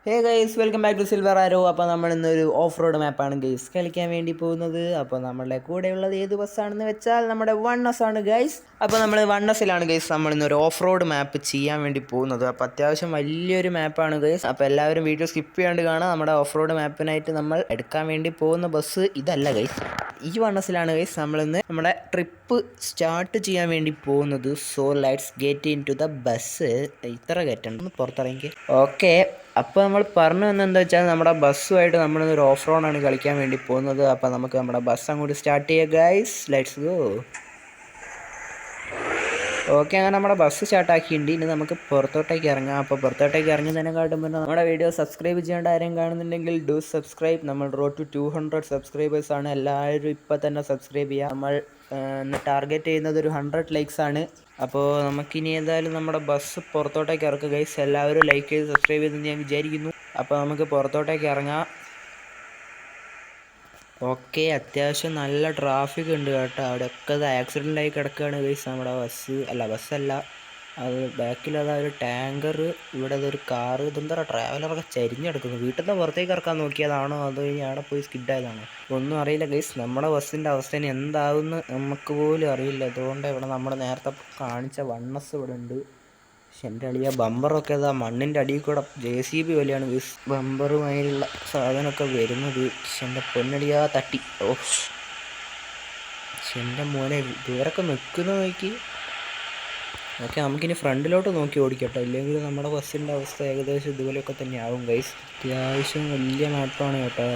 Hey guys, welcome back to Silver Arrow. അപ്പോൾ നമ്മൾ ഇന്നൊരു ഓഫ് റോഡ് മാപ്പാണ് ഗൈസ് കളിക്കാൻ വേണ്ടി പോകുന്നത്. അപ്പോൾ നമ്മളുടെ കൂടെയുള്ളത് ഏത് ബസ്സാണെന്ന് വെച്ചാൽ നമ്മുടെ വണ്ണസ് ആണ് ഗൈസ്. അപ്പോൾ നമ്മൾ വണ്ണസിലാണ് ഗൈസ് നമ്മൾ ഇന്നൊരു ഓഫ് റോഡ് മാപ്പ് ചെയ്യാൻ വേണ്ടി പോകുന്നത്. അപ്പോൾ അത്യാവശ്യം വലിയൊരു മാപ്പാണ് ഗൈസ്. അപ്പോൾ എല്ലാവരും വീഡിയോ സ്കിപ്പ് ചെയ്യാണ്ട് കാണാം. നമ്മുടെ ഓഫ് റോഡ് മാപ്പിനായിട്ട് നമ്മൾ എടുക്കാൻ വേണ്ടി പോകുന്ന ബസ് ഇതല്ല ഗൈസ്, ഈ വണ്ണസിലാണ് ഗൈസ് നമ്മളിന്ന് നമ്മുടെ ട്രിപ്പ് സ്റ്റാർട്ട് ചെയ്യാൻ വേണ്ടി പോകുന്നത്. So let's get into the bus. ഇത്ര കയറ്റുണ്ട് പുറത്തിറങ്ങി. ഓക്കെ, അപ്പോൾ നമ്മൾ പറഞ്ഞു വന്നെന്താ വെച്ചാൽ നമ്മുടെ ബസ്സുമായിട്ട് നമ്മളൊരു ഓഫ് റോഡാണ് കളിക്കാൻ വേണ്ടി പോകുന്നത്. അപ്പോൾ നമുക്ക് നമ്മുടെ ബസ് അങ്ങോട്ട് സ്റ്റാർട്ട് ചെയ്യാം ഗൈസ്. Let's go. ഓക്കെ, അങ്ങനെ നമ്മുടെ ബസ് സ്റ്റാർട്ടാക്കിയിട്ടുണ്ട്. ഇനി നമുക്ക് പുറത്തോട്ടേക്ക് ഇറങ്ങാം. അപ്പോൾ പുറത്തോട്ടേക്ക് ഇറങ്ങുന്നതിനെക്കാട്ടും മുന്നേ നമ്മുടെ വീഡിയോ സബ്സ്ക്രൈബ് ചെയ്യേണ്ട ആരെയും കാണുന്നുണ്ടെങ്കിൽ ഡു സബ്സ്ക്രൈബ്. നമ്മൾ റോഡ് ടു 200 സബ്സ്ക്രൈബേഴ്സാണ്. എല്ലാവരും ഇപ്പോൾ തന്നെ സബ്സ്ക്രൈബ് ചെയ്യുക. നമ്മൾ ടാർഗറ്റ് ചെയ്യുന്നത് ഒരു 100 ലൈക്സ് ആണ്. അപ്പോൾ നമുക്കിനി ഏതായാലും നമ്മുടെ ബസ് പുറത്തോട്ടേക്ക് ഇറക്കുക ഗൈസ്. എല്ലാവരും ലൈക്ക് ചെയ്ത് സബ്സ്ക്രൈബ് ചെയ്തെന്ന് ഞാൻ വിചാരിക്കുന്നു. അപ്പോൾ നമുക്ക് പുറത്തോട്ടേക്ക് ഇറങ്ങാം. ഓക്കെ, അത്യാവശ്യം നല്ല ട്രാഫിക് ഉണ്ട് കേട്ടോ. അവിടെയൊക്കെ അത് ആക്സിഡൻ്റ് ആയി കിടക്കുകയാണ് ഗൈസ്. നമ്മുടെ ബസ്സല്ല, അത് ബാക്കിൽ അതാ ഒരു ടാങ്കർ, ഇവിടെ അതൊരു കാറ്, ഇതെന്താ ട്രാവലറൊക്കെ ചരിഞ്ഞെടുക്കുന്നു. വീട്ടിൽ നിന്ന് പുറത്തേക്ക് ഇറക്കാൻ നോക്കിയതാണോ അതോ ഇനി അവിടെ പോയി സ്കിഡായതാണോ ഒന്നും അറിയില്ല ഗൈസ്. നമ്മുടെ ബസ്സിൻ്റെ അവസ്ഥ ഇനി എന്താവുമെന്ന് നമുക്ക് പോലും അറിയില്ല. അതുകൊണ്ട് ഇവിടെ നമ്മൾ നേരത്തെ കാണിച്ച വണ്ണസ് ഇവിടെ ഉണ്ട്. പക്ഷെ എൻ്റെ അളിയ ബമ്പറൊക്കെ ഇതാ മണ്ണിൻ്റെ അടിയിൽ കൂടെ JCB പോലെയാണ് ഗൈസ് ബമ്പറുമായുള്ള സാധനമൊക്കെ വരുന്നത്. പക്ഷെ എൻ്റെ പൊന്നടിയാ തട്ടി. പക്ഷെ എൻ്റെ മോനെ ദൂരൊക്കെ നിൽക്കുന്ന നോക്കി. ഓക്കെ, നമുക്കിനി ഫ്രണ്ടിലോട്ട് നോക്കി ഓടിക്കട്ടോ, ഇല്ലെങ്കിൽ നമ്മുടെ ബസ്സിൻ്റെ അവസ്ഥ ഏകദേശം ഇതുപോലെയൊക്കെ തന്നെ ആവും ഗൈസ്. അത്യാവശ്യം വലിയ മാപ്പാണ് കേട്ടോ.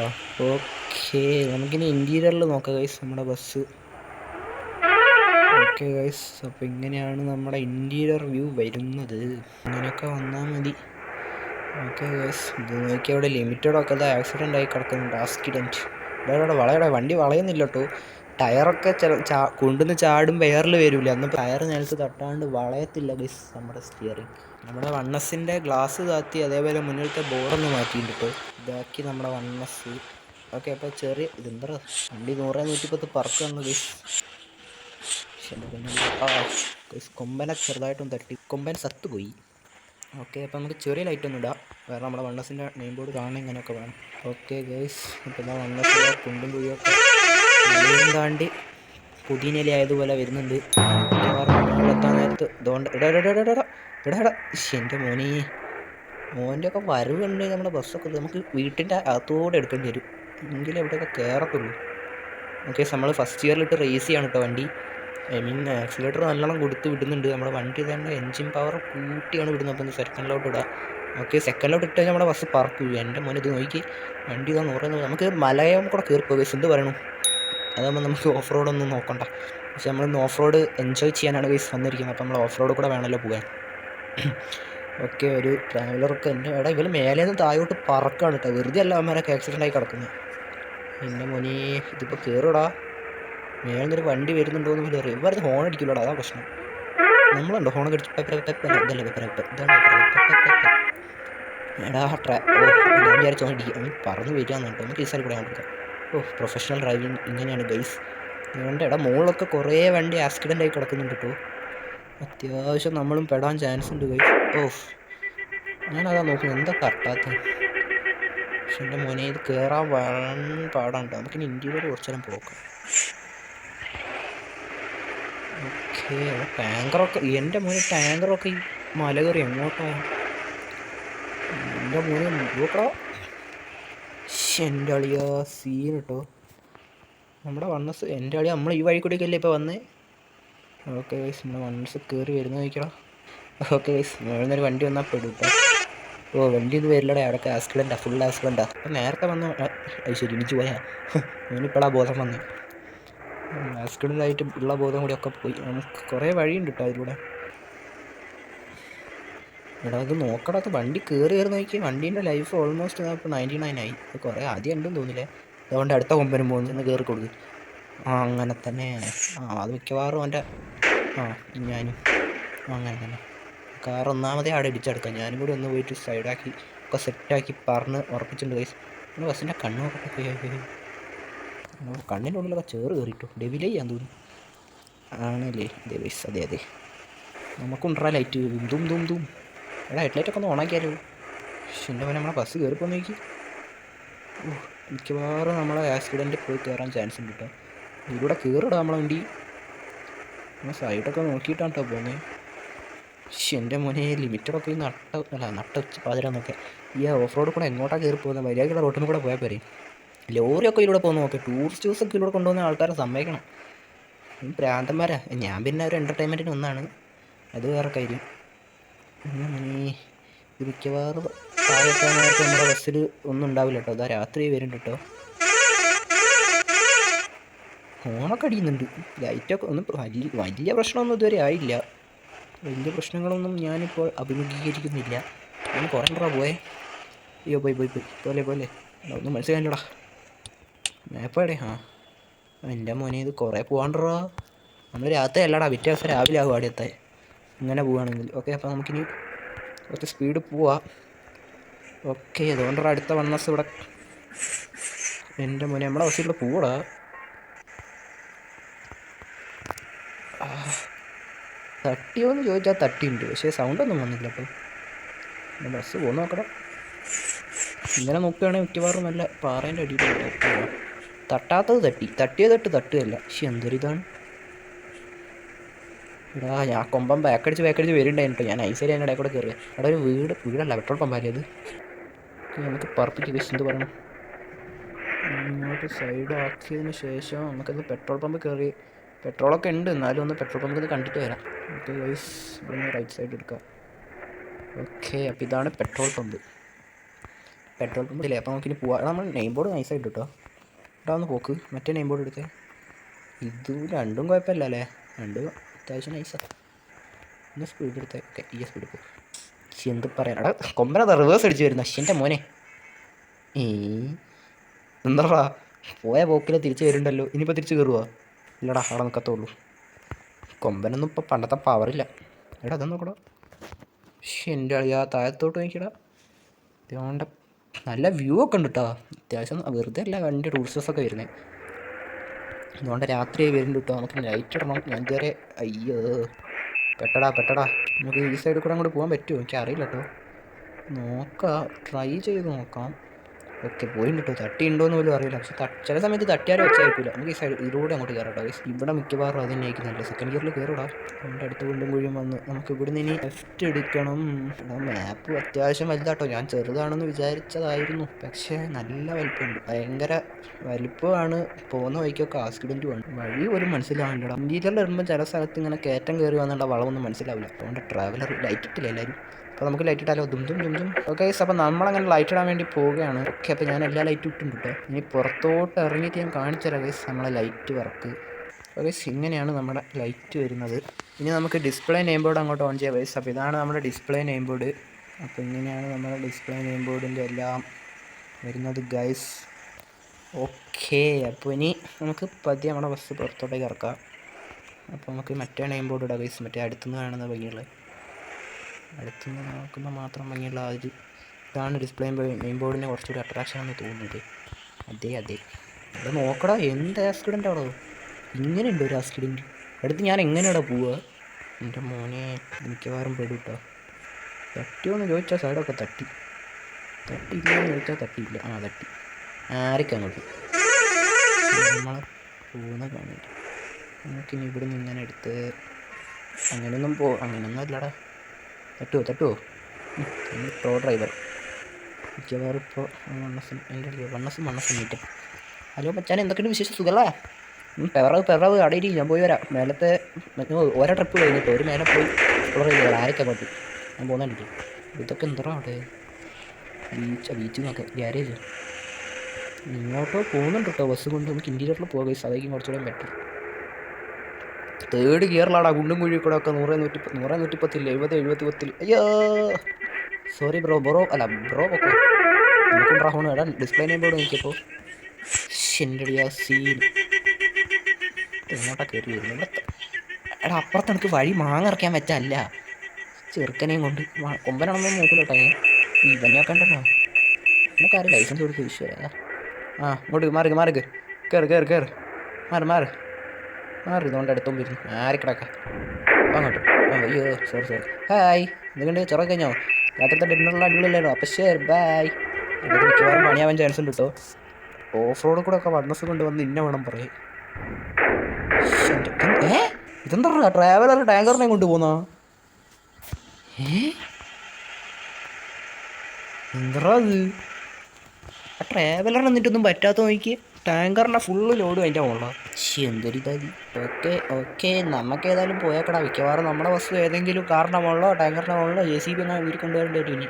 ഓക്കെ, നമുക്കിനി ഇൻറ്റീരിയറിൽ നോക്കാം ഗൈസ് നമ്മുടെ ബസ്. ഓക്കെ ഗൈസ്, അപ്പോൾ ഇങ്ങനെയാണ് നമ്മുടെ ഇൻറ്റീരിയർ വ്യൂ വരുന്നത്. ഇങ്ങനെയൊക്കെ വന്നാൽ മതി. ഓക്കെ ഗൈസ്, ഇത് നോക്കി അവിടെ ലിമിറ്റഡൊക്കെ ഇത് ആക്സിഡൻ്റ് ആയി കിടക്കുന്നുണ്ട്. ആക്സിഡൻറ്റ് ഇവിടെ വളയുടെ വണ്ടി വളയുന്നില്ല കേട്ടോ. ടയറൊക്കെ കൊണ്ടുവന്ന് ചാടും എയറിൽ വരില്ല. അന്ന് ടയർ നിലത്ത് തട്ടാണ്ട് വളയത്തില്ല ഗൈസ് നമ്മുടെ സ്റ്റിയറിങ്. നമ്മുടെ വണ്ണസിൻ്റെ ഗ്ലാസ് താത്തി, അതേപോലെ മുന്നിലത്തെ ബോർഡൊന്ന് മാറ്റിയിട്ടുണ്ട് കേട്ടോ. ഇതാക്കി നമ്മുടെ വണ്ണസ്. ഓക്കെ, അപ്പോൾ ചെറിയ ഇതെന്താ വണ്ടി 100-110 പറക്കുന്നു ഗൈസ്. കൊമ്പനെ ചെറുതായിട്ടൊന്ന് തട്ടി, കൊമ്പൻ സത്തുപോയി. ഓക്കെ, അപ്പോൾ നമുക്ക് ചെറിയ ലൈറ്റൊന്നും ഇടാം, കാരണം നമ്മുടെ വണ്ണസിൻ്റെ നെയിം ബോർഡ് കാണാൻ ഇങ്ങനെയൊക്കെ വേണം. ഓക്കെ ഗൈസ്, അപ്പോൾ ഞാൻ വണ്ണസിൻ്റെ കുണ്ടും കുഴിയൊക്കെ താണ്ടി പുതിയനില ആയതുപോലെ വരുന്നുണ്ട്. എത്താൻ നേരത്ത് ഇതുകൊണ്ട് ഇടാ എൻ്റെ മോൻ്റെ ഒക്കെ വരവുണ്ട്. നമ്മുടെ ബസ്സൊക്കെ നമുക്ക് വീട്ടിൻ്റെ അകത്തോടെ എടുക്കേണ്ടി വരും, എങ്കിലും എവിടെയൊക്കെ കയറത്തുള്ളൂ. ഓക്കെ, നമ്മൾ ഫസ്റ്റ് ഇയറിലിട്ട് റേസ് ചെയ്യാണ് കേട്ടോ വണ്ടി. ആക്സിലേറ്റർ നല്ലോണം കൊടുത്ത് വിടുന്നുണ്ട്. നമ്മുടെ വണ്ടി തന്നെ എൻജിൻ പവർ കൂട്ടിയാണ് വിടുന്നത്. അപ്പോൾ സെക്കൻഡിലോട്ട് ഇടാം. ഓക്കെ, സെക്കൻഡിലോട്ട് ഇട്ട് കഴിഞ്ഞാൽ നമ്മുടെ ബസ് പറക്കും. എൻ്റെ മോനെ ഇത് നോക്കി, വണ്ടി ഇതാന്ന് പറയുന്നത്. നമുക്ക് മലയും കൂടെ കയറിപ്പോ ഗൈസ്, എന്ത് പറയണു. അതാകുമ്പോൾ നമുക്ക് ഓഫ് റോഡൊന്നും നോക്കണ്ട. പക്ഷെ നമ്മളിന്ന് ഓഫ് റോഡ് എൻജോയ് ചെയ്യാനാണ് ഗൈസ് വന്നിരിക്കുന്നത്. അപ്പോൾ നമ്മൾ ഓഫ് റോഡ് കൂടെ വേണമല്ലോ പോകാൻ. ഓക്കെ, ഒരു ട്രാവലറൊക്കെ എൻ്റെ ഇവിടെ ഇവർ മേലെ നിന്ന് താഴോട്ട് പറക്കാണ് കേട്ടോ. വെറുതെ അല്ല അവന്മാരൊക്കെ ആക്സിഡൻ്റ് ആയി കിടക്കുന്നത്. എൻ്റെ മോനെ ഇതിപ്പോൾ കയറിടാ. മേലൊരു വണ്ടി വരുന്നുണ്ടോ എന്ന് പോലും അറിയാം. ഇവരുടെ ഹോൺ അടിക്കില്ലടാ, അതാ പ്രശ്നം. നമ്മളുണ്ടോ ഹോൺ അടിച്ച് എടാ ഞാൻ വിചാരിച്ചോ അവൻ പറഞ്ഞു വരികയെന്ന് കേട്ടോ. നമുക്ക് ഈ സ്ഥലം കൂടെ കൊടുക്കാം. പ്രൊഫഷണൽ ഡ്രൈവിങ് ഇങ്ങനെയാണ് ഗൈസ്. അതുകൊണ്ട് എടാ മുകളിലൊക്കെ കുറേ വണ്ടി ആക്സിഡൻ്റ് ആയി കിടക്കുന്നുണ്ട് കേട്ടോ. അത്യാവശ്യം നമ്മളും പെടാൻ ചാൻസ് ഉണ്ട് ഗൈസ്. ഞാനതാ നോക്കുന്നത് എന്താ കറക്റ്റാത്ത. പക്ഷെ എൻ്റെ മോനെ ഇത് കയറാൻ പാടാണ്ട്. നമുക്കിനി ഇൻറ്റീരിയർ കുറച്ചു നേരം പോക്കാം. ഓക്കെ, ടാങ്കറൊക്കെ എൻ്റെ മോനെ ടാങ്കറൊക്കെ ഈ മല കയറി എങ്ങോട്ടാ എൻ്റെ മോനെ നോക്കടാ. എൻ്റെ അളിയ സീൻ കേട്ടോ. നമ്മുടെ വണ്ണസ് എൻ്റെ അളിയ നമ്മൾ ഈ വഴി കൂടിയൊക്കെയല്ലേ ഇപ്പോൾ വന്നേ. ഓക്കെ ഗൈസ്, നമ്മുടെ വണ്ണസ് കയറി വരുന്ന നോക്കണം. ഓക്കെ ഗൈസ്, മേളുന്നൊരു വണ്ടി വന്നാൽ പെടും കേട്ടോ. വണ്ടി ഇത് വരില്ലടേ, അവിടെയൊക്കെ ആക്സിഡൻറ്റാ, ഫുൾ ആക്സിഡൻറ്റാ. അപ്പം നേരത്തെ വന്ന അത് ശരി ഇനിച്ച് പോയാ ഇവനിപ്പോഴാ ബോധം വന്നേ. ആക്സിഡൻ്റ് ആയിട്ട് ഉള്ള ബോധം കൂടി ഒക്കെ പോയി. നമുക്ക് കുറേ വഴിയുണ്ട് കേട്ടോ അതിലൂടെ. എടാ അത് നോക്കടാ, അത് വണ്ടി കയറി നോക്കി. വണ്ടീൻ്റെ ലൈഫ് ഓൾമോസ്റ്റ് ഇപ്പോൾ 99 ആയി. കുറേ ആദ്യം ഉണ്ടെന്ന് തോന്നില്ലേ. അതുകൊണ്ട് അടുത്ത കൊമ്പനും പോകുന്നു കയറി കൊടുക്കും. അങ്ങനെ തന്നെ. അത് മിക്കവാറും എൻ്റെ ഞാനും അങ്ങനെ തന്നെ. കാർ ഒന്നാമതേ അവിടെ ഇടിച്ചെടുക്കാം. ഞാനും കൂടി ഒന്ന് പോയിട്ട് സൈഡാക്കി ഒക്കെ സെറ്റാക്കി പറഞ്ഞ് ഉറപ്പിച്ചിട്ടുണ്ട് ഗൈസ്. പിന്നെ ബസ്സിൻ്റെ കണ്ണൊക്കെ പോയി. കണ്ണിൻ്റെ ഉള്ളിലൊക്കെ ചേറ് കയറിയിട്ടു. ഡെവിലേ ചെയ്യാൻ തോന്നി ആണല്ലേ. അതെ ഗൈസ്, അതെ നമുക്കുണ്ടാ ലൈറ്റ്. ദും എടാ ഹെഡ്ലൈറ്റൊക്കെ ഒന്ന് ഓണാക്കിയാലോ. എൻ്റെ മോനെ നമ്മളെ ബസ് കയറിപ്പോന്ന് നോക്കി. മിക്കവാറും നമ്മളെ ആക്സിഡൻറ്റ് പോയി കയറാൻ ചാൻസ് ഉണ്ട് കേട്ടോ. ഇതിലൂടെ കയറിടാം നമ്മളെ വണ്ടി. നമ്മൾ സൈഡൊക്കെ നോക്കിയിട്ടാണ് കേട്ടോ പോകുന്നത്. എൻ്റെ മോനെ ലിമിറ്റഡൊക്കെ ഈ നട്ട ഉച്ച പാതിരാന്നൊക്കെ ഈ ഓഫ് റോഡ് കൂടെ എങ്ങോട്ടാണ് കയറി പോകുന്നത്? മര്യാദയ്ക്കുള്ള റോട്ടിൽ കൂടെ പോയാൽ പോരെ. ലോറിയൊക്കെ ഇതിലൂടെ പോകുന്ന നോക്കാം. ടൂറിസ്റ്റ് ബസ്സൊക്കെ ഇതിലൂടെ കൊണ്ടുപോകുന്ന ആൾക്കാരെ സമ്മതിക്കണം. പ്രാന്തന്മാരാ. ഞാൻ പിന്നെ ഒരു എൻ്റർടൈൻമെൻറ്റിന് ഒന്നാണ്, അത് വേറെ കാര്യം. ഇത് മിക്കവാറും താഴെത്താനായിട്ട് നമ്മുടെ ബസ്സിൽ ഒന്നും ഉണ്ടാവില്ല കേട്ടോ. അതാ രാത്രി വരുന്നുണ്ട് കേട്ടോ. ഹോണൊക്കെ അടിക്കുന്നുണ്ട്. ലൈറ്റൊക്കെ ഒന്നും വലിയ പ്രശ്നമൊന്നും ഇതുവരെ ആയില്ല. വലിയ പ്രശ്നങ്ങളൊന്നും ഞാനിപ്പോൾ അഭിമുഖീകരിക്കുന്നില്ല. ഒന്ന് കുറേ കൂടെ പോയേ. അയ്യോ പോയി പോലെ ഒന്നും മനസ്സിലായില്ലടാ. മാപ്പേടെ എൻ്റെ മോനെ ഇത് കുറേ പോകാണ്ടോ. നമ്മൾ രാത്രി അല്ലടാ, പിറ്റേ ദിവസം രാവിലെ ആകും അവിടെ എത്താൻ ഇങ്ങനെ പോവുകയാണെങ്കിൽ. ഓക്കെ, അപ്പോൾ നമുക്കിനി കുറച്ച് സ്പീഡ് പോവാം. ഓക്കെ, അതുകൊണ്ടൊരു അടുത്ത വണ്ണസ് ഇവിടെ. എൻ്റെ മോനെ നമ്മളെ ബസ്സിലൂടെ പോവാടാ. തട്ടിയോ എന്ന് ചോദിച്ചാൽ തട്ടിയുണ്ട്, പക്ഷേ സൗണ്ടൊന്നും വന്നില്ല. അപ്പോൾ ബസ് പോകുന്ന നോക്കണം. ഇങ്ങനെ നോക്കുകയാണെങ്കിൽ മിക്കവാറും നല്ല പാറേൻ്റെ അടിയിൽ തട്ടാത്തത് തട്ടിയത് തട്ടുകയല്ല. പക്ഷെ എന്തൊരിതാണ് എടാ. ഞാൻ കൊമ്പം ബാക്കടിച്ച് വരുന്നുണ്ടായിരുന്നു കേട്ടോ. ഞാൻ ഐശ്വര്യ അതിൻ്റെ ഇടയിൽ കൂടെ കയറുക. അവിടെ ഒരു വീടല്ല, പെട്രോൾ പമ്പാല്ലേ അത്. നമുക്ക് പറപ്പിക്കുക. എന്ത് പറയണം, ഇങ്ങോട്ട് സൈഡ് ആക്കിയതിന് ശേഷം നമുക്കത് പെട്രോൾ പമ്പ് കയറി. പെട്രോളൊക്കെ ഉണ്ട്, എന്നാലും ഒന്ന് പെട്രോൾ പമ്പ് ഒന്ന് കണ്ടിട്ട് വരാം. ഓക്കെ ഗൈസ്, ഇവിടെ റൈറ്റ് സൈഡ് എടുക്കാം. ഓക്കെ, അപ്പോൾ ഇതാണ് പെട്രോൾ പമ്പ് ഇല്ലേ. അപ്പോൾ നമുക്കിനി പോവാം. നമ്മൾ നെയിം ബോർഡ് നൈസായിട്ട് കേട്ടോ. ഇവിടെ ഒന്ന് പോക്ക്. മറ്റേ നെയിം ബോർഡ് എടുത്തേ. ഇത് രണ്ടും കുഴപ്പമില്ല അല്ലേ, രണ്ടും അത്യാവശ്യം നൈസാണ്. ഒന്ന് സ്പീഡ് എടുത്തേ. ഓക്കെ, ഈ സ്പീഡ് പോകും. പക്ഷെ എന്ത് പറയാനാടാ, കൊമ്പനത് റിവേഴ്സ് അടിച്ച് വരുന്ന എൻ്റെ മോനെ. എന്താടാ പോയ പോക്കിൽ തിരിച്ച് വരുന്നുണ്ടല്ലോ. ഇനിയിപ്പോൾ തിരിച്ച് കയറുക? ഇല്ലടാ, അവിടെ നിൽക്കത്തുള്ളൂ. കൊമ്പനൊന്നും ഇപ്പോൾ പണ്ടത്തെ പവറില്ല. എടാ അതൊന്നും നോക്കടാ. പക്ഷെ എൻ്റെ അളിയാ താഴത്തോട്ട് നോക്കിയടാ. അതുകൊണ്ട് നല്ല വ്യൂ ഒക്കെ ഉണ്ട് കേട്ടോ. അത്യാവശ്യം വെറുതെ അല്ല വണ്ടി ടൂറിസ്റ്റ് ബസ്സൊക്കെ വരുന്നത്. അതുകൊണ്ട് രാത്രി വരുന്നുണ്ട് കേട്ടോ. നമുക്ക് ലൈറ്റ് ഇടണം. ഞാൻ ഇതുവരെ അയ്യോ പെട്ടടാ. നമുക്ക് ഈ സൈഡിൽ കൂടെ അങ്ങോട്ട് പോകാൻ പറ്റുമോ? എനിക്ക് അറിയില്ല കേട്ടോ. നോക്കാം, ട്രൈ ചെയ്ത് നോക്കാം. ഓക്കെ, പോയിട്ടുണ്ട് കേട്ടോ. തട്ടി ഉണ്ടോയെന്ന് പോലും അറിയില്ല. പക്ഷെ ചില സമയത്ത് തട്ടിയാലും വെച്ചായിരിക്കില്ല. നമുക്ക് ഈ സൈഡ് ഇതിലൂടെ അങ്ങോട്ട് കയറാം കേട്ടോ. ഇവിടെ മിക്കവാറും അത് തന്നെ ആയിരിക്കുന്നില്ല. സെക്കൻഡ് ഗിയറിൽ കയറിടാം. നമ്മുടെ അടുത്ത് വീണ്ടും കുഴിയും വന്ന് നമുക്ക് ഇവിടെ നിന്ന് ഇനി ലെഫ്റ്റ് എടുക്കണം. മാപ്പ് അത്യാവശ്യം വലുതാട്ടോ. ഞാൻ ചെറുതാണെന്ന് വിചാരിച്ചതായിരുന്നു, പക്ഷേ നല്ല വലിപ്പമുണ്ട്. ഭയങ്കര വലിപ്പമാണ്. പോകുന്ന വഴിക്കൊക്കെ ആക്സിഡൻറ്റ് വന്നു. വഴി ഒരു മനസ്സിലാവില്ലടാ. ഇന്റീരിയറിൽ വരുമ്പോൾ ചില സ്ഥലത്ത് ഇങ്ങനെ കയറ്റം കയറി വന്നുള്ള വളവൊന്നും മനസ്സിലാവില്ല. അതുകൊണ്ട് ട്രാവലർ ലൈറ്റ് ഇട്ടില്ല എല്ലാവരും. അപ്പോൾ നമുക്ക് ലൈറ്റ് ഇട്ടാലോ? ദും. ഓക്കെ, അപ്പോൾ നമ്മളങ്ങനെ ലൈറ്റ് ഇടാൻ വേണ്ടി പോവുകയാണ്. ഓക്കെ, അപ്പോൾ ഞാൻ എല്ലാ ലൈറ്റും ഇട്ടുണ്ട് കേട്ടോ. ഇനി പുറത്തോട്ട് ഇറങ്ങിയിട്ട് ഞാൻ കാണിച്ചു തരാം ഗൈസ് നമ്മളെ ലൈറ്റ് വർക്ക്. ഓക്കെ, ഇങ്ങനെയാണ് നമ്മുടെ ലൈറ്റ് വരുന്നത്. ഇനി നമുക്ക് ഡിസ്പ്ലേ നെയിം ബോർഡ് അങ്ങോട്ട് ഓൺ ചെയ്യാം ഗൈസ്. അപ്പോൾ ഇതാണ് നമ്മുടെ ഡിസ്പ്ലേ നെയിം ബോർഡ്. അപ്പോൾ ഇങ്ങനെയാണ് നമ്മുടെ ഡിസ്പ്ലേ നെയിം ബോർഡിൻ്റെ എല്ലാം വരുന്നത് ഗൈസ്. ഓക്കെ, അപ്പോൾ ഇനി നമുക്ക് പതിയെ നമ്മുടെ ബസ് പുറത്തോട്ടേക്ക് ഇറക്കാം. അപ്പോൾ നമുക്ക് മറ്റേ നെയിം ബോർഡ് ഇടാം ഗൈസ്. മറ്റേ അടുത്തുനിന്ന് കാണുന്ന ഭംഗിയുള്ളത്, അടുത്തുനിന്ന് നോക്കുമ്പോൾ മാത്രം ഭംഗിയുള്ള ആ ഒരു ഇതാണ് ഡിസ്പ്ലേ നെയിം ബോർഡിൻ്റെ കുറച്ചുകൂടി അട്രാക്ഷൻ എന്ന് തോന്നുന്നത്. അതെ അത് നോക്കടാ, എന്ത് ആക്സിഡൻ്റ് ആണോ? ഇങ്ങനെ ഉണ്ട് ഒരു ആക്സിഡൻറ്റ്. അടുത്ത് ഞാൻ എങ്ങനെയാടാ പോവുക? എൻ്റെ മോനെ മിക്കവാറും പെടും കേട്ടോ. തട്ടിയോന്ന് ചോദിച്ചാൽ സൈഡൊക്കെ തട്ടിയില്ലെന്ന് ചോദിച്ചാൽ തട്ടിയില്ല. തട്ടി ആരൊക്കെ അങ്ങോട്ട് നമ്മൾ പോകുന്ന കാണില്ല. നമുക്കിനി ഇവിടെ നിന്ന് ഇങ്ങനെ എടുത്ത് അങ്ങനെയൊന്നും അല്ലടാ. തട്ടുമോ? പ്രോ ഡ്രൈവർ മിക്കവാറും ഇപ്പോൾ വണ്ണസും മീറ്റും. ഹലോ മച്ചാൻ, എന്തൊക്കെയുണ്ട് വിശേഷം? സുഖമല്ല? പെറവ് അടയിൽ ഞാൻ പോയി വരാം. മേലത്തെ ഓരോ ട്രിപ്പ് കഴിഞ്ഞിട്ട് ഒരു മേലെ പോയി എക്സ്പ്ലോർ ചെയ്ത് വരാം. ആരൊക്കെ അങ്ങോട്ട് ഞാൻ പോകുന്നുണ്ട്. ഇതൊക്കെ എന്താ അവിടെ ബീച്ച് നോക്കെ ഗ്യാരേജ് ഇങ്ങോട്ടോ പോകുന്നുണ്ട് കേട്ടോ. ബസ് കൊണ്ട് നമുക്ക് ഇൻറ്റീരിയറിൽ പോകാം. അതായിരിക്കും കുറച്ചുകൂടെ ബെറ്റർ. തേർഡ് ഗിയറിലാടാ കുണ്ടും കുഴി കൂടെ ഒക്കെ 100 110 70 അയ്യോ സോറി ബ്രോ പൊക്കോ. നമുക്കും റഹോണ് എടാ ഡിസ്പ്ലേ നെയിം ബോർഡ് നോക്കിയപ്പോൾ എൻ്റെ സീൻ എങ്ങോട്ടാ കയറി വരുന്നത്? എടാ അപ്പുറത്ത് എനിക്ക് വഴി മാങ്ങിറക്കാൻ പറ്റല്ല. ചെറുക്കനെയും കൊണ്ട് കൊമ്പനാണെന്നൊന്നും നോക്കില്ല കേട്ടോ. ഇവനെയൊക്കെ ഉണ്ടല്ലോ, നമുക്കാരും ലൈസൻസ് കൊടുത്ത് വിശ്വരാ. ഇങ്ങോട്ട് മാറി കയറ് മാറി ഇതുകൊണ്ട് അടുത്തും വരുന്നു. ആരെ കിടക്കാം അങ്ങോട്ട്. അയ്യോ സോറി ഹായ് എന്തുകൊണ്ട് ചെറുക്ക കഴിഞ്ഞോ? രാത്രിത്തെ ഡിന്നറിൽ അടിപൊളിയല്ലായിരുന്നു. അപ്പോൾ ശരി ബൈ. ഇത് മിക്കവാറും പണിയാവാൻ ചാൻസ് ഉണ്ട് കേട്ടോ. ഓഫ് റോഡ് കൂടെ ഒക്കെ വണ്ണസ് കൊണ്ടുവന്ന് ഇന്ന വേണം പറയും. ഇതെന്താ ട്രാവലർ ടാങ്കറിനെ കൊണ്ടുപോകുന്ന? എന്താ അത്? ആ ട്രാവലർ എന്നിട്ടൊന്നും പറ്റാത്ത നോക്കി. ടാങ്കറിനെ ഫുള്ള് ലോഡും അതിൻ്റെ മുകളിലാണ്. എന്തൊരു ഇതായി. ഓക്കെ ഓക്കെ, നമുക്ക് ഏതായാലും പോയേക്കടാ. മിക്കവാറും നമ്മുടെ ബസ് ഏതെങ്കിലും കാറിൻ്റെ മുകളിലോ ടാങ്കറിൻ്റെ മുകളിലോ JCB എന്നാൽ ഊരി കൊണ്ടുവരേണ്ടി വരും. ഇനി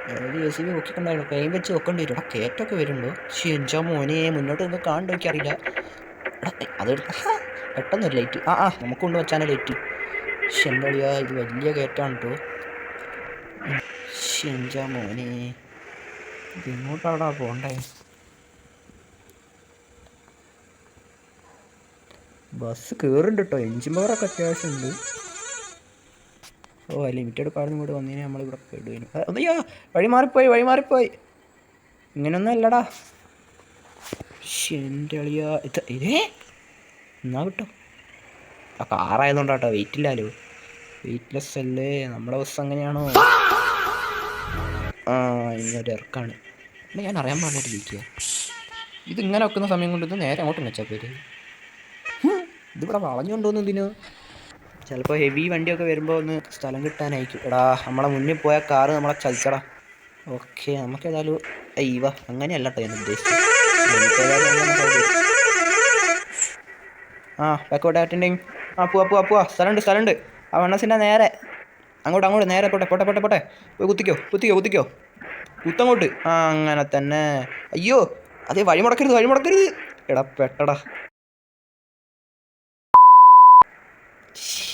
അതായത് JCB പൊക്കിക്കൊണ്ടായിരുന്നു കൈ വെച്ച് വെക്കേണ്ടി വരും. കയറ്റമൊക്കെ വരുന്നുണ്ടോ? എഞ്ചാ മോനെ, മുന്നോട്ട് നിന്ന് കാണുന്നു എനിക്കറിയില്ല. അത് പെട്ടെന്നൊരു ലൈറ്റ്. നമുക്ക് കൊണ്ട് വെച്ചാൽ ലൈറ്റ്. എന്താ പറയുക, ഇത് വലിയ കയറ്റമാണ് കേട്ടോ. എഞ്ചാ മോനെ, ഇത് ഇങ്ങോട്ടാടാ പോണ്ടേ? ബസ് കയറുന്നുണ്ട് കേട്ടോ. എഞ്ചിൻ പവറൊക്കെ അത്യാവശ്യമുണ്ട്. ലിമിറ്റഡ് കാർഡും കൂടെ വന്നതിന് നമ്മളിവിടെ പെടുവേനും. അയ്യോ, വഴി മാറിപ്പോയി. ഇങ്ങനൊന്നും അല്ലടാ. എൻ്റെ അളിയാ, ഇതേ എന്നാ കിട്ടോ. ആ കാറായതുകൊണ്ടാട്ടോ, വെയിറ്റ് ഇല്ലല്ലോ. വെയിറ്റ്ലെസ് അല്ലേ നമ്മുടെ ബസ്. അങ്ങനെയാണോ? ഇങ്ങനൊരു ഇറക്കാണ്. പിന്നെ ഞാൻ അറിയാൻ പാടില്ലായിട്ട് വിളിക്കുക. ഇതിങ്ങനെ വെക്കുന്ന സമയം കൊണ്ട് ഇത് നേരെ അങ്ങോട്ട് വെച്ചാൽ പേര്. ഇതിവിടെ വളഞ്ഞുകൊണ്ടോന്ന് എന്തിനു? ചിലപ്പോൾ ഹെവി വണ്ടിയൊക്കെ വരുമ്പോൾ ഒന്ന് സ്ഥലം കിട്ടാനായിരിക്കും. എടാ, നമ്മളെ മുന്നിൽ പോയ കാറ് നമ്മളെ ചതിച്ചടാ. ഓക്കെ, നമുക്ക് ഏതായാലും അയ്യവ അങ്ങനെയല്ല കേട്ടോ ഞാൻ ഉദ്ദേശിച്ചത്. ബാക്കോട്ടെ അറ്റൻഡിങ്. പോവാ. സ്ഥലമുണ്ട്. ആ വണ്ണസിൻ്റെ നേരെ അങ്ങോട്ട് നേരെ പോട്ടെ. പോയി കുത്തിക്കോ. കുത്തങ്ങോട്ട്. അങ്ങനെ തന്നെ. അയ്യോ, അതേ വഴി മുടക്കരുത്. എടാ പെട്ടടാ.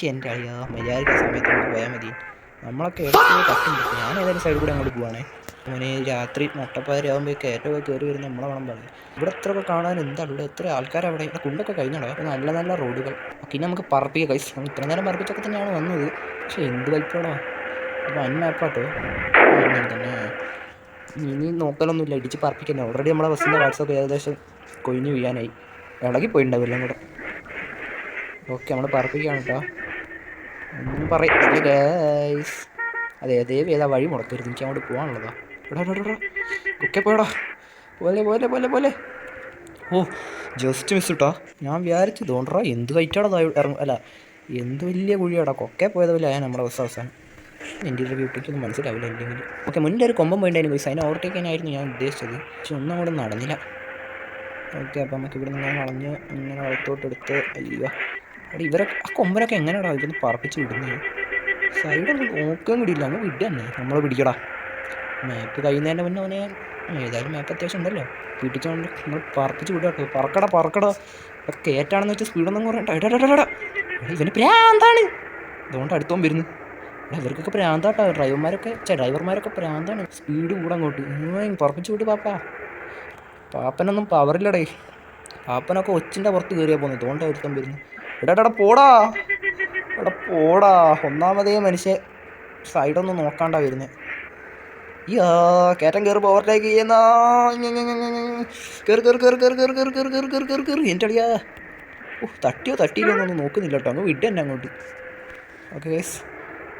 എൻ്റെ അളിയാ, മര്യാദയ്ക്ക് സമയത്ത് അങ്ങോട്ട് പോയാൽ മതി. നമ്മളൊക്കെ എടുത്ത് തട്ടുണ്ട്. ഞാൻ ഏതായാലും സൈഡിൽ കൂടെ അങ്ങോട്ട് പോവാണേ. അങ്ങനെ രാത്രി മുട്ടപ്പാതിരാകുമ്പോൾ കയറ്റമൊക്കെ കയറി വരുന്ന നമ്മളെ വേണം പറയും. ഇവിടെ എത്രയൊക്കെ കാണാൻ എന്താണ്, ഇവിടെ എത്ര ആൾക്കാരവിടെ. ഇവിടെ കുണ്ടൊക്കെ കഴിഞ്ഞോടാ. നല്ല റോഡുകൾ. ഇനി നമുക്ക് പറപ്പിക്കുക കൈസ്. ഇത്ര നേരം പറപ്പിച്ചൊക്കെ തന്നെയാണ് വന്നത്. പക്ഷേ എന്ത് വലിപ്പമാണോ. അപ്പോൾ അന്മാപ്പാട്ടോ. അങ്ങനെ തന്നെ. ഇനി നോക്കലൊന്നുമില്ല, ഇടിച്ച് പറപ്പിക്കുന്നത്. ഓൾറെഡി നമ്മളെ ബസ്സിൻ്റെ വാട്സപ്പ് ഏകദേശം കൊഴിഞ്ഞ് വീഴാനായി. ഇളകി പോയിട്ടുണ്ടാവും എല്ലാം കൂടെ. ഓക്കെ, നമ്മൾ പറപ്പിക്കുകയാണ് കേട്ടോ. ഒന്നും പറയില്ല ഗൈസ്. അതേ ഏതാ വഴി മുടക്കരുത്. എനിക്ക് അങ്ങോട്ട് പോകാനുള്ളതാ. ഒക്കെ പോയടാ. പോലെ. ജസ്റ്റ് മിസ് കിട്ടാ. ഞാൻ വിചാരിച്ചു തോന്നറാ എന്ത് കയറ്റാടാ ഇറങ്ങും. അല്ല, എന്ത് വലിയ കുഴിയാടാ. കൊക്കെ പോയതല്ലേ നമ്മുടെ ബസ് അവസാനം. എൻ്റെ ഒരു ബ്യൂട്ടിക്കൊന്നും മനസ്സിലാവില്ല അല്ലെങ്കിൽ. ഓക്കെ, മുന്നേ ഒരു കൊമ്പം പോയിട്ടായിരുന്നു ഗൈസ്. അതിനെ ഓവർടേക്ക് ചെയ്യാനായിരുന്നു ഞാൻ ഉദ്ദേശിച്ചത്. പക്ഷെ ഒന്നും അങ്ങോട്ട് നടന്നില്ല. ഓക്കെ, അപ്പം നമുക്ക് ഇവിടെ നിന്ന് വളഞ്ഞ് ഇങ്ങനെ വളത്തോട്ടെടുത്ത് അയ്യോ. അവിടെ ഇവരൊക്കെ ആ കൊമ്പനൊക്കെ എങ്ങനെയാടാ ഇതൊന്ന് പറപ്പിച്ച് വിടുന്നത്? സൈഡൊന്നും നോക്കാൻ കിടിയില്ല. അങ്ങ് വിടുക തന്നെ. നമ്മൾ പിടിക്കടാ. മാപ്പ് കഴിയുന്നതിൻ്റെ മുന്നേ അവനെ ഏതായാലും മാപ്പ് അത്യാവശ്യം ഉണ്ടല്ലോ. പിടിച്ചുകൊണ്ട് നമ്മൾ പറപ്പിച്ച് വിടുക കേട്ടോ. പറക്കടാ. കയറ്റാണെന്ന് വെച്ചാൽ സ്പീഡൊന്നും കുറയണ്ട. ഇടടാ, ഇവന് പ്രാന്താണ്. അതുകൊണ്ട് അടുത്തോം വരുന്നു. ഇവർക്കൊക്കെ പ്രാന്താട്ടോ. ഡ്രൈവർമാരൊക്കെ പ്രാന്താണ്. സ്പീഡ് കൂടെ അങ്ങോട്ട് പറപ്പിച്ച് വിട്ട് പാപ്പനൊന്നും പവറില്ലടേ. പാപ്പനൊക്കെ ഒച്ചിൻ്റെ പുറത്ത് കയറിയാൽ പോകുന്നത്. അതുകൊണ്ട് അടുത്തോം വരുന്നു. എടാ പോടാ. ഒന്നാമതേ മനുഷ്യ സൈഡൊന്നും നോക്കാണ്ടാ വരുന്നത്. കയറ്റം കയറി ഓവർടേക്ക് ചെയ്യുന്ന കയറി. എൻ്റെ അടിയാ. തട്ടിയില്ലൊന്നും നോക്കുന്നില്ല കേട്ടോ. അങ്ങ് വിട്ട് തന്നെ അങ്ങോട്ട്. ഓക്കെ ഗൈസ്,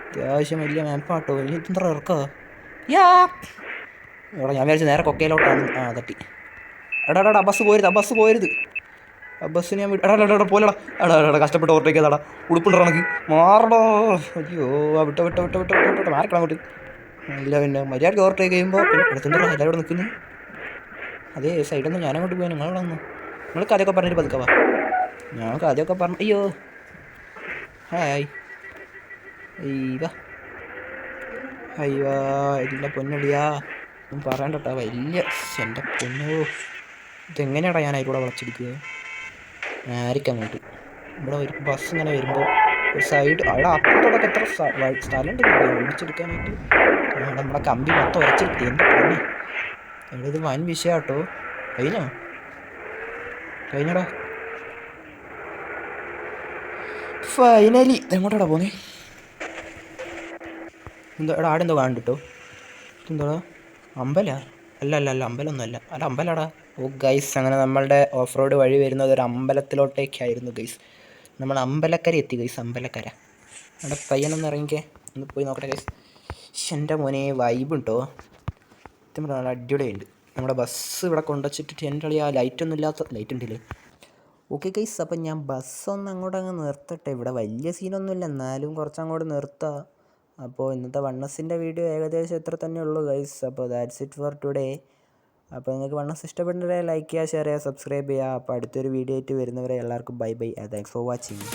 അത്യാവശ്യം വലിയ മാപ്പാട്ടോ. വലിയ എന്താ ഇറക്കാ. എടാ, ഞാൻ വിചാരിച്ചു നേരെ കൊക്കയിലോട്ടാണ്. തട്ടി. എടാ ബസ് പോരുത്. ആ ബസ്സിന് ഞാൻ എടാ പോലെടാ. കഷ്ടപ്പെട്ട് ഓവർടേക്ക് ചെയ്താടാ. ഉടുപ്പുണ്ടോ കണക്ക് മാറടോ. അയ്യോ, വിട്ടോ മാറിക്കണം അങ്ങോട്ട്. ഇല്ല, പിന്നെ മര്യാദയ്ക്ക് ഓവർടേക്ക് ചെയ്യുമ്പോൾ പിന്നെ എടുത്തുണ്ടോ എല്ലാവരും ഇവിടെ നിൽക്കുന്നു. അതേ സൈഡൊന്നും ഞാനങ്ങോട്ട് പോയാൽ നിങ്ങളവിടെ വന്നു. നിങ്ങൾക്ക് ആദ്യമൊക്കെ പറഞ്ഞിട്ട് പതുക്കവാ. ഞങ്ങൾക്ക് ആദ്യമൊക്കെ പറഞ്ഞു. അയ്യോ ഹായ്. അയ്യോ ഇതിൻ്റെ പൊന്നടിയാ ഒന്നും പറയണ്ട കേട്ടോ. വലിയ എൻ്റെ പൊന്നോ, ഇതെങ്ങനെയാടാ ഞാൻ അതിലൂടെ വളച്ചെടുക്കുക? ആയിരിക്കങ്ങോട്ട് ഇവിടെ ഒരു ബസ് ഇങ്ങനെ വരുമ്പോൾ ഒരു സൈഡ് അവിടെ അപ്പുറത്തോടൊക്കെ എത്ര സ്ഥലമുണ്ട് ഓടിച്ചെടുക്കാനായിട്ട്. നമ്മളെ കമ്പി മൊത്തം ഉരച്ചെടുത്തി. എൻ്റെ പൊന്നെ, എവിടെ ഇത് വൻ വിഷയം കേട്ടോ. കഴിഞ്ഞടാ ഫൈനലി. എങ്ങോട്ടാടാ പോന്നേ? എടാ ആടെന്തോ കാണുന്നുണ്ട് കേട്ടോ. ഇതെന്താടാ, അമ്പലാ? അല്ല അമ്പലമൊന്നുമല്ല. അമ്പലാടാ. ഗൈസ്, അങ്ങനെ നമ്മളുടെ ഓഫ് റോഡ് വഴി വരുന്നത് ഒരു അമ്പലത്തിലോട്ടേക്കായിരുന്നു ഗൈസ്. നമ്മൾ അമ്പലക്കര എത്തി ഗൈസ്. അമ്പലക്കര. അവിടെ പയ്യനൊന്ന് ഇറങ്ങിക്കേ, ഒന്ന് പോയി നോക്കട്ടെ ഗൈസ്. എൻ്റെ മോനെ വൈബുണ്ടോ, സത്യം പറഞ്ഞാൽ നല്ല അടിപൊളിയുണ്ട്. നമ്മുടെ ബസ് ഇവിടെ കൊണ്ടുവച്ചിട്ട് എൻ്റെ കളി ആ ലൈറ്റൊന്നും ഇല്ലാത്ത ലൈറ്റ് ഉണ്ടല്ലേ. ഓക്കെ ഗൈസ്, അപ്പം ഞാൻ ബസ്സൊന്ന് അങ്ങ് നിർത്തട്ടെ. ഇവിടെ വലിയ സീനൊന്നുമില്ല, എന്നാലും കുറച്ചങ്ങോട്ട് നിർത്താം. അപ്പോൾ ഇന്നത്തെ വണ്ണസിൻ്റെ വീഡിയോ ഏകദേശം ഇത്ര തന്നെ ഉള്ളൂ ഗൈസ്. അപ്പോൾ ദാറ്റ്സ് ഇറ്റ് ഫോർ ടുഡേ. അപ്പോൾ നിങ്ങൾക്ക് വണ്ണസ് ഇഷ്ടപ്പെടുന്നവരെ ലൈക്ക് ചെയ്യുക, ഷെയർ ചെയ്യുക, സബ്സ്ക്രൈബ് ചെയ്യുക. അപ്പോൾ അടുത്തൊരു വീഡിയോ ആയിട്ട് വരുന്നവരെ എല്ലാവർക്കും bye bye. Thanks for watching.